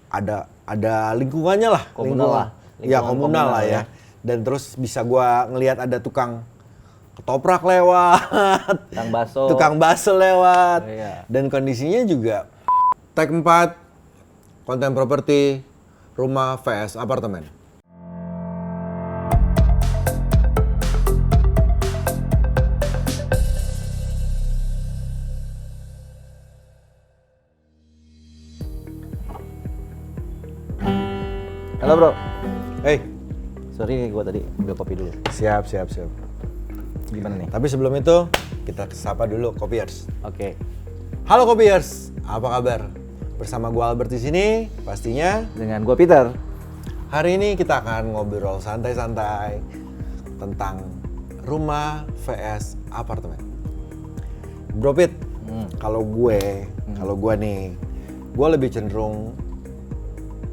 ada lingkungannya lah, Komunal lah. Ya komunal lah ya. Dan terus bisa gua ngelihat ada tukang ketoprak lewat, tukang bakso lewat. Iya. Dan kondisinya juga tag 4 konten properti rumah vs apartemen. Halo bro. Hey, Sorry gue tadi ambil kopi dulu. siap. Gimana nih? Tapi sebelum itu kita sapa dulu Kopiers. Oke. Halo Kopiers, apa kabar? Bersama gua Albert di sini, pastinya. Dengan gue Peter. Hari ini kita akan ngobrol santai-santai tentang rumah vs apartemen. Bro Pit, kalau gue nih, gue lebih cenderung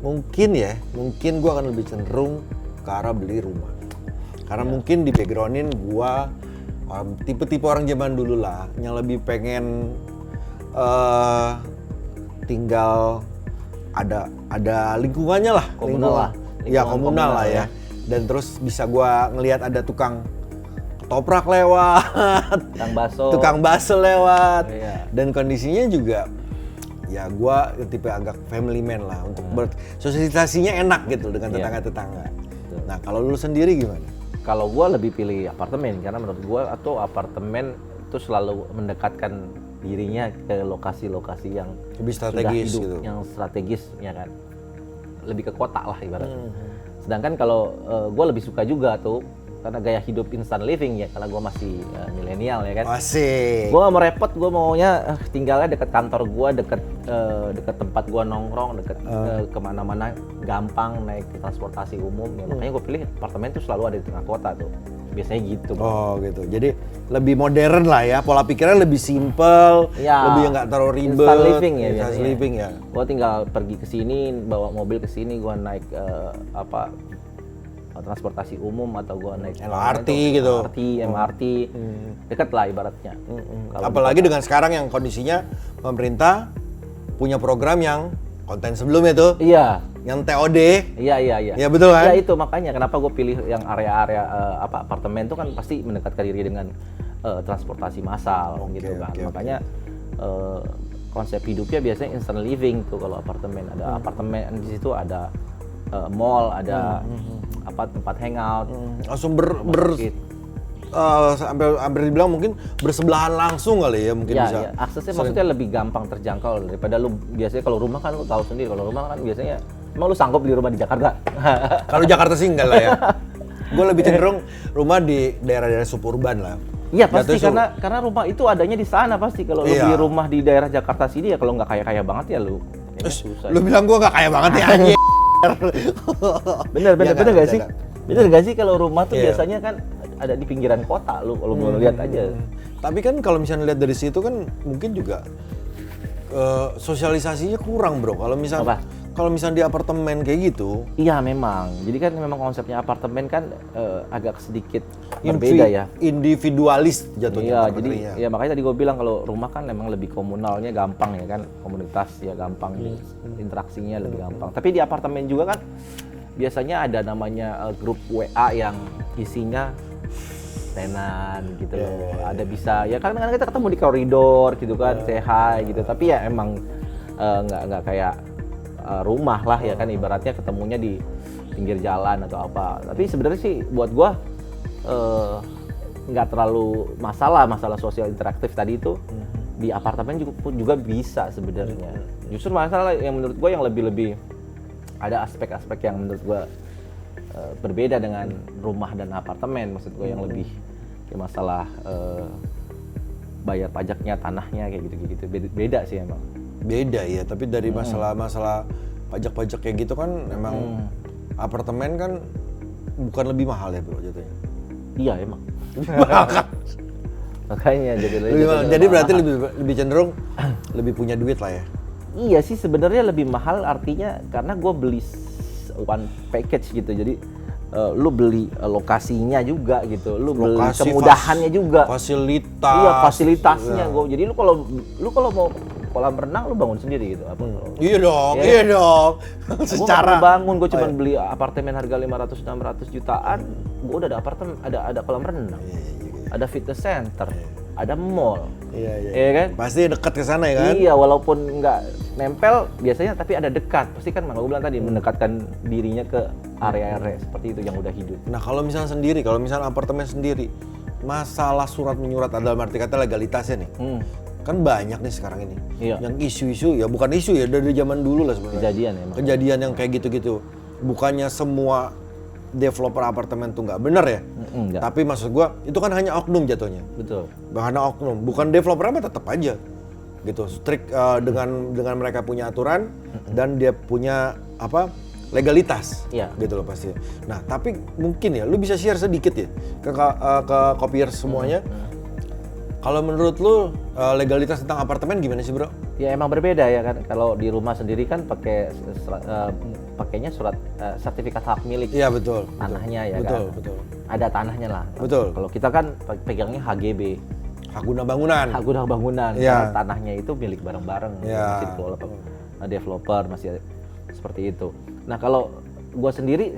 mungkin gue akan lebih cenderung ke arah beli rumah. Karena mungkin di backgroundin gue tipe-tipe orang zaman dulu lah, yang lebih pengen tinggal ada lingkungannya lah, Komunal lah. Ya komunal lah ya. Dan terus bisa gua ngelihat ada tukang ketoprak lewat, tukang bakso lewat. Iya. Dan kondisinya juga ya gua tipe agak family man lah, untuk bersosialisasinya enak gitu dengan tetangga-tetangga. Nah, kalau lu sendiri gimana? Kalau gue lebih pilih apartemen karena menurut gue atau apartemen itu selalu mendekatkan dirinya ke lokasi-lokasi yang Lebih strategis sudah hidup, gitu. yang strategis ya kan, lebih ke kota lah ibaratnya. Sedangkan kalau gue lebih suka juga tuh karena gaya hidup instant living ya, karena gue masih milenial ya kan. Asik. Gue gak mau repot, gue maunya tinggalnya deket kantor gue, deket tempat gue nongkrong, deket kemana-mana, gampang naik transportasi umum. Ya, makanya gue pilih apartemen tuh selalu ada di tengah kota tuh. Biasanya gitu. Oh gitu. Jadi lebih modern lah ya. Pola pikirnya lebih simple, Ya, lebih nggak terlalu ribet. instant living ya Instant biasanya. living ya. Gue tinggal pergi ke sini, bawa mobil ke sini, gue naik transportasi umum atau gue naik LRT gitu. MRT, deket lah ibaratnya. Kalau Apalagi dengan sekarang yang kondisinya pemerintah punya program yang konten sebelumnya tuh, Iya. yang TOD. Iya. Ya betul kan? Ya itu makanya kenapa gue pilih yang area-area apartemen itu kan pasti mendekatkan diri dengan transportasi massal gitu kan. oke. Makanya konsep hidupnya biasanya instant living tuh kalau apartemen. Ada apartemen di situ, ada mall, ada tempat hangout. Langsung sakit. hampir dibilang mungkin bersebelahan langsung kali ya, mungkin bisa. Ya, aksesnya maksudnya lebih gampang terjangkau daripada lu biasanya. Kalau rumah kan lu tahu sendiri, kalau rumah kan biasanya emang lu sanggup beli rumah di Jakarta? Kalau Jakarta sih enggak lah ya. Gue lebih cenderung rumah di daerah-daerah suburban lah. Iya pasti, Jatuh karena rumah itu adanya di sana pasti. Kalau lu Iya. beli rumah di daerah Jakarta sini ya, kalau nggak kaya-kaya banget ya lu susah. Lu bilang gue nggak kaya banget ya anjir. Bener gak sih? Enggak. Bener gak sih kalau rumah tuh Iya. biasanya kan ada di pinggiran kota, lu kalau mau lihat aja. Tapi kan kalau misalnya lihat dari situ kan mungkin juga sosialisasinya kurang bro. Kalau misalnya di apartemen kayak gitu, Iya memang. Jadi kan memang konsepnya apartemen kan agak sedikit berbeda ya. individualis jatuhnya. Iya, jadi kategorinya. ya makanya tadi gue bilang kalau rumah kan memang lebih komunalnya gampang ya kan, komunitas ya gampang, interaksinya lebih gampang. Tapi di apartemen juga kan biasanya ada namanya grup WA yang isinya tenan gitu loh. Ada bisa ya kan kita ketemu di koridor gitu kan, say hi gitu. Tapi ya emang nggak kayak rumah lah ya kan, ibaratnya ketemunya di pinggir jalan atau apa. Tapi sebenarnya sih buat gue nggak terlalu masalah sosial interaktif tadi itu di apartemen juga bisa sebenarnya. Justru masalah yang menurut gue yang lebih ada aspek-aspek yang menurut gue berbeda dengan rumah dan apartemen. Maksud gue yang lebih kayak masalah bayar pajaknya, tanahnya kayak gitu-gitu. Beda sih emang. Beda ya, tapi dari masalah pajak-pajak kayak gitu kan emang apartemen kan bukan lebih mahal ya bro jatuhnya. Iya emang. Makanya jadi berarti lebih cenderung lebih punya duit lah ya. Iya sih sebenarnya lebih mahal, artinya karena gue beli one package gitu. Jadi lu beli lokasinya juga gitu, lu beli kemudahannya juga, fasilitas. Iya fasilitasnya. Jadi lu kalau mau kolam renang lu bangun sendiri gitu apa? Iya dong, Ya. iya dong. Gue Secara bangun, gue cuma beli apartemen harga 500-600 jutaan, gue udah ada apartemen, ada kolam renang, ada fitness center, ada mall, Iya. ya kan? Pasti dekat ke sana ya kan? Iya, walaupun nggak nempel biasanya, tapi ada dekat. Pasti kan gue bilang tadi mendekatkan dirinya ke area-area seperti itu yang udah hidup. Nah kalau misalnya sendiri, kalau misalnya apartemen sendiri, masalah surat menyurat dalam arti kata legalitasnya nih, kan banyak nih sekarang ini. Iya. Yang isu-isu, ya bukan isu ya, dari zaman dulu lah sebenarnya. Kejadian emang. Kejadian yang kayak gitu-gitu. Bukannya semua developer apartemen tuh nggak bener ya, Enggak. tapi maksud gua itu kan hanya oknum jatuhnya. Betul. Bahkan oknum, bukan developer apa tetap aja gitu. Strict dengan mereka punya aturan dan dia punya apa legalitas, Iya. gitu loh pasti. Nah tapi mungkin ya, lu bisa share sedikit ya ke kopiers semuanya. Kalau menurut lu legalitas tentang apartemen gimana sih bro? Ya emang berbeda ya kan. Kalau di rumah sendiri kan pakainya surat sertifikat hak milik Iya betul. tanahnya ya Betul, kan. betul. Ada tanahnya lah. Betul. Kalau kita kan pegangnya HGB, Hak guna bangunan. hak guna bangunan. Iya. Karena tanahnya itu milik bareng-bareng, Iya. masih dikelola developer, masih seperti itu. Nah kalau gua sendiri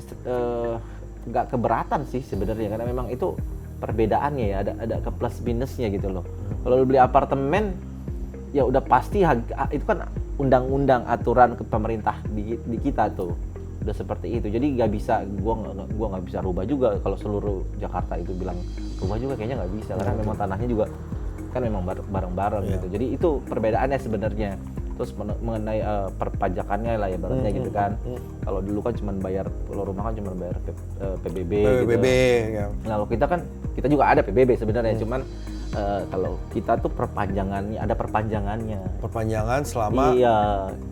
nggak keberatan sih sebenarnya, karena memang itu perbedaannya ya, ada ke plus minusnya gitu loh. Kalau lu beli apartemen ya udah pasti itu kan undang-undang aturan ke pemerintah di kita tuh udah seperti itu. Jadi nggak bisa, gua nggak bisa rubah juga kalau seluruh Jakarta itu bilang rubah juga, kayaknya nggak bisa karena memang tanahnya juga kan memang bareng-bareng gitu. Jadi itu perbedaannya sebenarnya. Terus mengenai perpajakannya lah ya baratnya gitu kan. Kalau dulu kan cuma bayar, kalau rumah kan cuma bayar PBB gitu. ya. Nah, kalau kita juga ada PBB sebenarnya, cuman kalau kita tuh ada perpanjangannya. Perpanjangan selama Iya,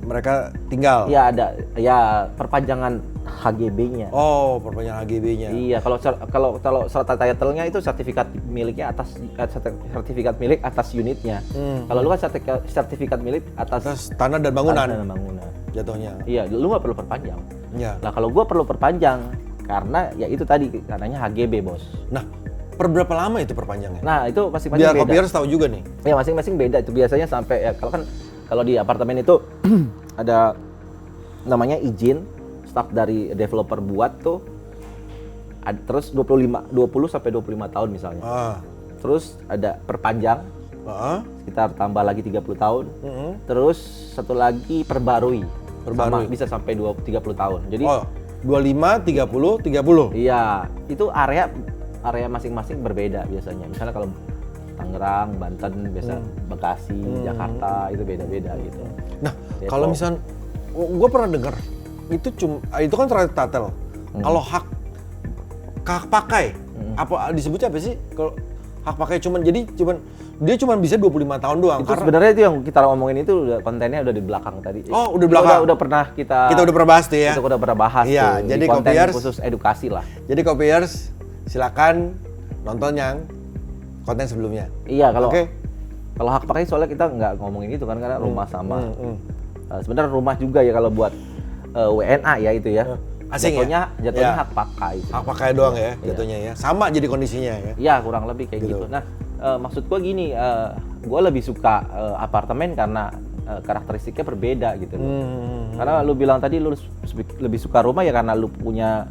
mereka tinggal. iya ada, ya perpanjangan HGB-nya. Oh, perpanjangan HGB-nya. Iya, kalau surat title-nya itu sertifikat miliknya sertifikat milik atas unitnya. Kalau lu kan sertifikat milik atas Terus tanah dan bangunan tanah dan bangunan. jatuhnya. Iya, lu nggak perlu perpanjang. Ya. Nah, kalau gua perlu perpanjang karena ya itu tadi katanya HGB, Bos. Nah, per berapa lama itu perpanjangnya? Nah, itu masing-masing Biar beda. kopiers tahu juga nih. Ya masing-masing beda itu biasanya sampai ya kalau di apartemen itu ada namanya izin start dari developer buat tuh terus 20 sampai 25 tahun misalnya. Terus ada perpanjang sekitar tambah lagi 30 tahun. Terus satu lagi perbarui. Sama, bisa sampai 30 tahun. Jadi 25, 30, 30. iya, itu area masing-masing berbeda biasanya. Misalnya kalau Tangerang, Banten, biasa Bekasi, Jakarta itu beda-beda gitu. Nah, kalau misalnya gue pernah dengar itu kan surat tatel. Kalau hak pakai apa disebutnya apa sih? Kalau hak pakai dia cuma bisa 25 tahun doang. Itu sebenarnya itu yang kita omongin itu kontennya udah di belakang tadi. Oh, udah belakang. Udah pernah kita udah pernah bahas tuh ya. Itu udah pernah bahas iya, tuh. Jadi di konten kopiers khusus edukasi lah. Jadi kopiers silakan nonton yang konten sebelumnya. Iya, kalau hak pakai soalnya kita nggak ngomongin itu kan karena rumah sama. Sebenarnya rumah juga ya kalau buat WNA ya itu ya. Asing jatuhnya ya? hak pakai. Hak pakai doang ya jatuhnya ya. Sama jadi kondisinya ya. Iya, kurang lebih kayak gitu. Nah, maksud gua gini, gua lebih suka apartemen karena karakteristiknya berbeda gitu loh. Karena lu bilang tadi lu lebih suka rumah ya karena lu punya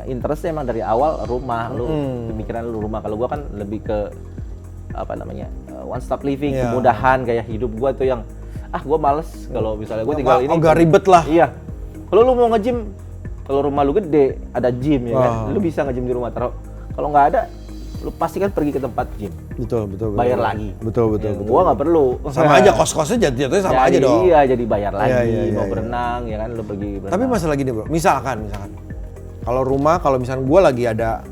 interestnya emang dari awal rumah, lu pemikiran lu rumah. Kalau gua kan lebih ke one stop living, kemudahan gaya hidup gua tuh yang gua males kalau misalnya gua tinggal ini. Agak ribet lah. Iya. Kalau lu mau nge-gym, kalau rumah lu gede, ada gym ya kan. Lu bisa nge-gym di rumah. Kalau nggak ada, lu pasti kan pergi ke tempat gym. Betul. Bayar lagi. Betul. Gua nggak perlu. Sama aja kos-kosnya jatuhnya sama aja dong. Iya, jadi bayar lagi. Mau Iya. berenang ya kan, lu pergi berenang. Tapi masalah gini bro, misalkan kalau misalnya gue lagi ada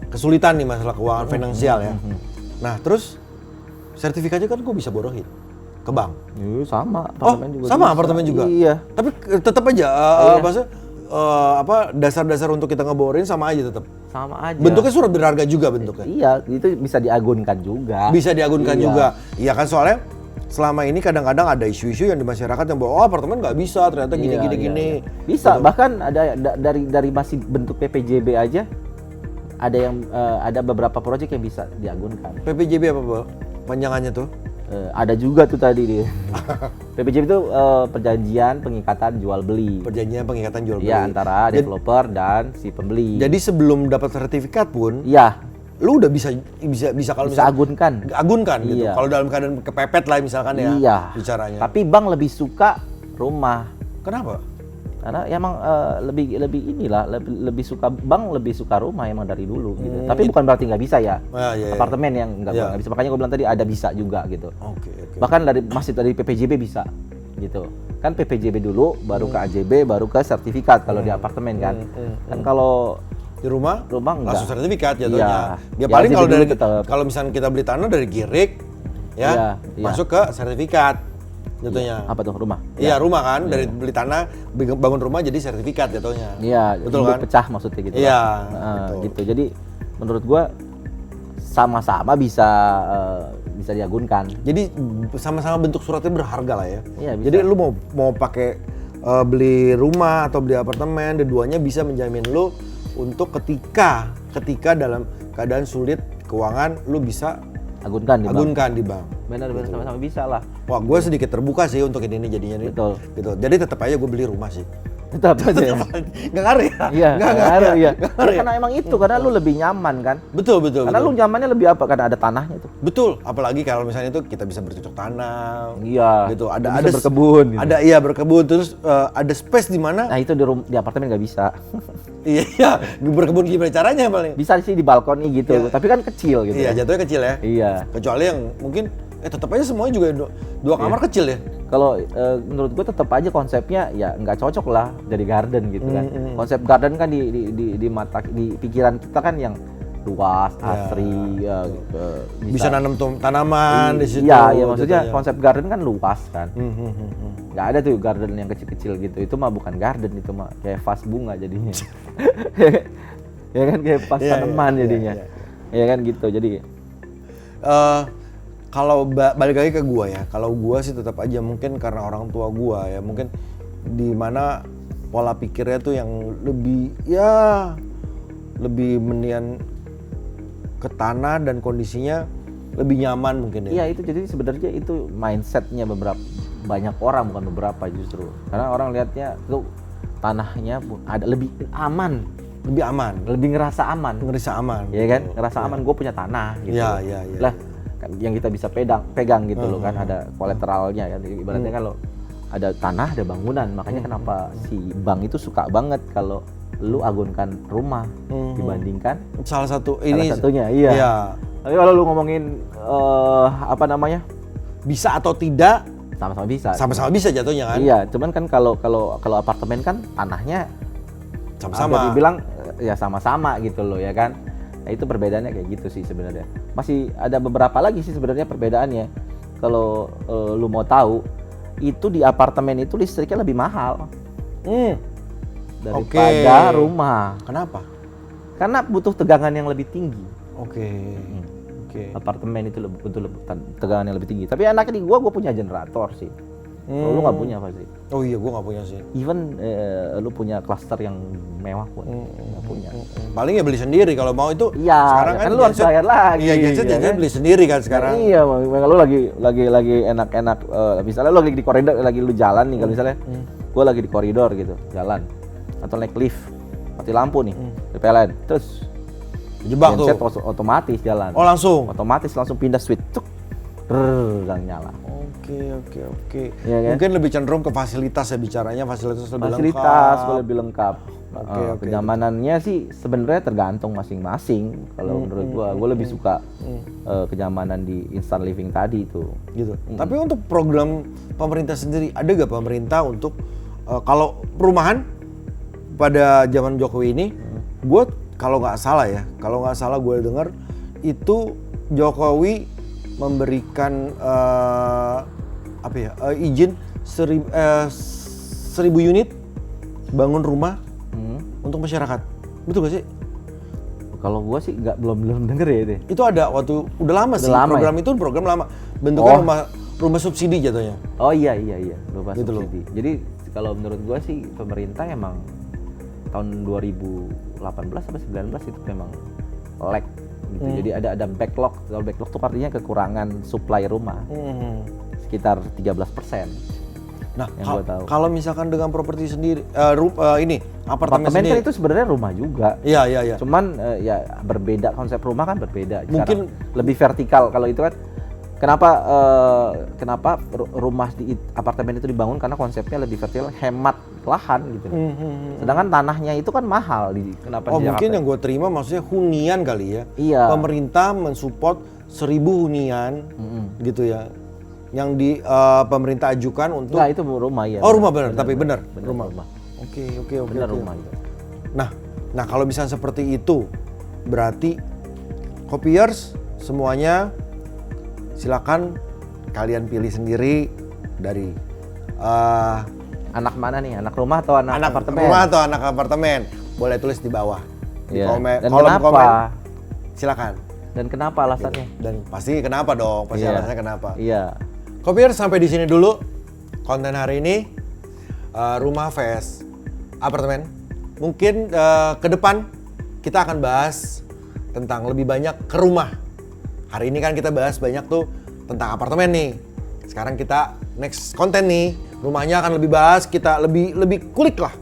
kesulitan nih masalah keuangan finansial ya. Nah terus sertifikatnya kan gue bisa borohin ke bank. Sama apartemen juga. Sama apartemen juga. Iya. Tapi tetap aja maksudnya dasar-dasar untuk kita ngeborin sama aja tetap. Sama aja. Bentuknya surat berharga juga bentuknya. Iya, itu bisa diagunkan juga. Bisa diagunkan juga. Iya kan soalnya selama ini kadang-kadang ada isu-isu yang di masyarakat yang bahwa apartemen nggak bisa ternyata gini. Bisa, bahkan ada dari masih bentuk PPJB aja ada beberapa proyek yang bisa diagunkan. PPJB apa, Bro? Panjangannya tuh? Ada juga tuh tadi dia. PPJB itu perjanjian pengikatan jual beli. Perjanjian pengikatan jual beli. Iya, antara developer dan si pembeli. Jadi sebelum dapat sertifikat pun, iya, lu udah bisa kalau bisa agunkan gitu. Iya. Kalau dalam keadaan kepepet lah misalkan ya. Iya. Bicaranya. Tapi bank lebih suka rumah. Kenapa? Karena emang lebih suka bank lebih suka rumah emang dari dulu gitu. Tapi bukan berarti nggak bisa ya. Iya. Apartemen yang nggak bisa. Makanya gue bilang tadi ada bisa juga gitu. Oke. Bahkan masih dari PPJB bisa gitu. Kan PPJB dulu, baru ke AJB, baru ke sertifikat kalau di apartemen kan. Kan kalau di rumah enggak. langsung sertifikat jatuhnya. Iya. Ya paling AJB kalau dari dulu tetap. kalau misalnya kita beli tanah dari Girik ya, Iya. masuk ke sertifikat jatuhnya. Apa tuh rumah? Iya, rumah kan dari beli tanah bangun rumah jadi sertifikat jatuhnya. Iya, betul kan? Pecah maksudnya gitu. Iya, gitu. Jadi menurut gua sama-sama bisa diagunkan. Jadi sama-sama bentuk suratnya berharga lah ya. Iya, bisa. Jadi lu mau pakai beli rumah atau beli apartemen, keduanya bisa menjamin lu untuk ketika dalam keadaan sulit keuangan lu bisa agunkan di bank. Benar sama-sama bisa lah. Wah, gue sedikit terbuka sih untuk ini jadinya nih. Betul. Gitu. Jadi tetap aja gue beli rumah sih. Tetap aja. Nggak ngaruh ya? Iya, nggak ngaruh ya. Ngaruh ya? Karena emang itu, karena lu lebih nyaman kan. Betul. Karena lu nyamannya lebih apa? Karena ada tanahnya tuh. Betul. Apalagi kalau misalnya itu kita bisa bercocok tanam. Iya. Gitu. Ada berkebun. Gitu. Ada berkebun. Terus ada space di mana? Nah itu di apartemen nggak bisa. Iya. Berkebun gimana caranya paling? Bisa sih di balkoni gitu. Iya. Tapi kan kecil gitu. Iya, jatuhnya kecil ya. Iya. Kecuali yang mungkin tetap aja semuanya juga dua kamar kecil ya. Kalau menurut gue tetap aja konsepnya ya nggak cocok lah jadi garden gitu kan. Konsep garden kan di pikiran kita kan yang luas, asri, bisa nanam tanaman di situ. Iya, maksudnya konsep garden kan luas kan. Nggak ada tuh garden yang kecil-kecil gitu. Itu mah bukan garden, itu mah kayak vas bunga jadinya. Ya kan kayak vas tanaman jadinya. Ya kan gitu. Jadi kalau balik lagi ke gua ya, kalau gua sih tetap aja mungkin karena orang tua gua ya, mungkin di mana pola pikirnya tuh yang lebih mendingan ke tanah dan kondisinya lebih nyaman mungkin ya. Iya itu jadi sebenarnya itu mindsetnya banyak orang, bukan beberapa justru. Karena orang lihatnya tuh tanahnya ada lebih aman. Lebih ngerasa aman. Iya kan? Ngerasa aman, gue punya tanah gitu. Iya. Lah kan yang kita bisa pegang gitu loh kan, ada kolateralnya kan. Ibaratnya kalau ada tanah, ada bangunan. Makanya kenapa si bank itu suka banget kalau lu agunkan rumah dibandingkan salah satunya. Iya. Tapi kalau lu ngomongin bisa atau tidak, sama-sama bisa jatuhnya kan. Iya, cuman kan kalau apartemen kan tanahnya sama-sama. Dibilang ya sama-sama gitu loh ya kan. Nah, itu perbedaannya kayak gitu sih sebenarnya. Masih ada beberapa lagi sih sebenarnya perbedaannya. Kalau lu mau tahu, itu di apartemen itu listriknya lebih mahal daripada rumah. Kenapa? Karena butuh tegangan yang lebih tinggi. Oke. Apartemen itu butuh tegangan yang lebih tinggi. Tapi enaknya di gua punya generator sih. Lu nggak punya apa sih? Oh iya, gua nggak punya sih. Even lu punya klaster yang mewah pun nggak punya. Paling ya beli sendiri kalau mau itu. Iya. Sekarang kan lu harus bayar lagi. Iya, genset beli sendiri kan sekarang. Iya, kalau lu lagi enak-enak. Misalnya lu lagi di koridor, lagi lu jalan nih, kalau misalnya gua lagi di koridor gitu, jalan atau naik lift, mati lampu nih, di PLN, terus jebak tuh. Genset otomatis jalan. Oh langsung? Otomatis langsung pindah switch, cuk, dan nyala. Oke. Ya, kan? Mungkin lebih cenderung ke fasilitas ya bicaranya, fasilitas lebih lengkap. Oke. Kenyamanannya sih sebenarnya tergantung masing-masing. Kalau menurut gua lebih suka kenyamanan di instant living tadi itu. Gitu. Tapi untuk program pemerintah sendiri, ada gak pemerintah untuk kalau perumahan pada zaman Jokowi ini, kalau nggak salah gue dengar itu Jokowi memberikan izin 1.000 unit bangun rumah untuk masyarakat. Betul gak sih? Kalau gua sih belum denger ya itu. Itu ada waktu udah lama sih. Program itu program lama. Bentuknya rumah subsidi jatuhnya. Oh iya. Rumah gitu subsidi. Loh. Jadi kalau menurut gua sih pemerintah emang tahun 2018 sampai 19 itu memang lag gitu. Jadi ada backlog. Kalau backlog itu artinya kekurangan supply rumah. Sekitar 13%. Nah, yang gua tahu. kalau misalkan dengan properti sendiri, ini apartemen Apartemen sendiri. kan itu sebenarnya rumah juga. Iya. Cuman ya berbeda, konsep rumah kan berbeda. Mungkin lebih vertikal. Kalau itu kan kenapa rumah di apartemen itu dibangun karena konsepnya lebih vertikal, hemat lahan gitu. Sedangkan tanahnya itu kan mahal kenapa di mungkin Jakarta? yang gue terima maksudnya hunian kali ya. Iya. Pemerintah mensupport 1.000 hunian gitu ya. Yang pemerintah ajukan untuk. Nah, itu rumah ya. Oh, rumah benar, tapi benar rumah. Rumah. Oke. Benar rumah itu. Nah kalau misalnya seperti itu, berarti Kopiers semuanya silakan kalian pilih sendiri dari Anak mana nih? Anak rumah atau anak apartemen? rumah atau anak apartemen. Boleh tulis di bawah. Di Iya. Dan kolom kenapa? komen. Silakan. Dan kenapa alasannya? Dan pasti kenapa dong? Pasti Iya. alasannya kenapa? Iya. Kopiers sampai di sini dulu konten hari ini, rumah vs apartemen. Mungkin ke depan kita akan bahas tentang lebih banyak ke rumah. Hari ini kan kita bahas banyak tuh tentang apartemen nih. Sekarang kita next konten nih, rumahnya akan lebih bahas, kita lebih kulik lah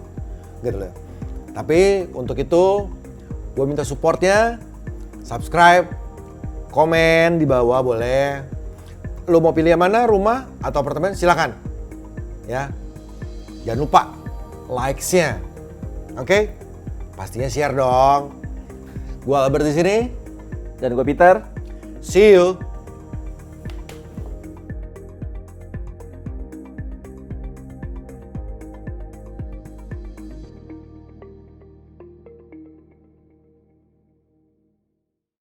gitu loh. Tapi untuk itu gue minta supportnya, subscribe, komen di bawah boleh. Lo mau pilih yang mana, rumah atau apartemen, silakan. Ya. Jangan lupa likes-nya. Oke? Pastinya share dong. Gua Albert di sini. Dan gue Peter. See you.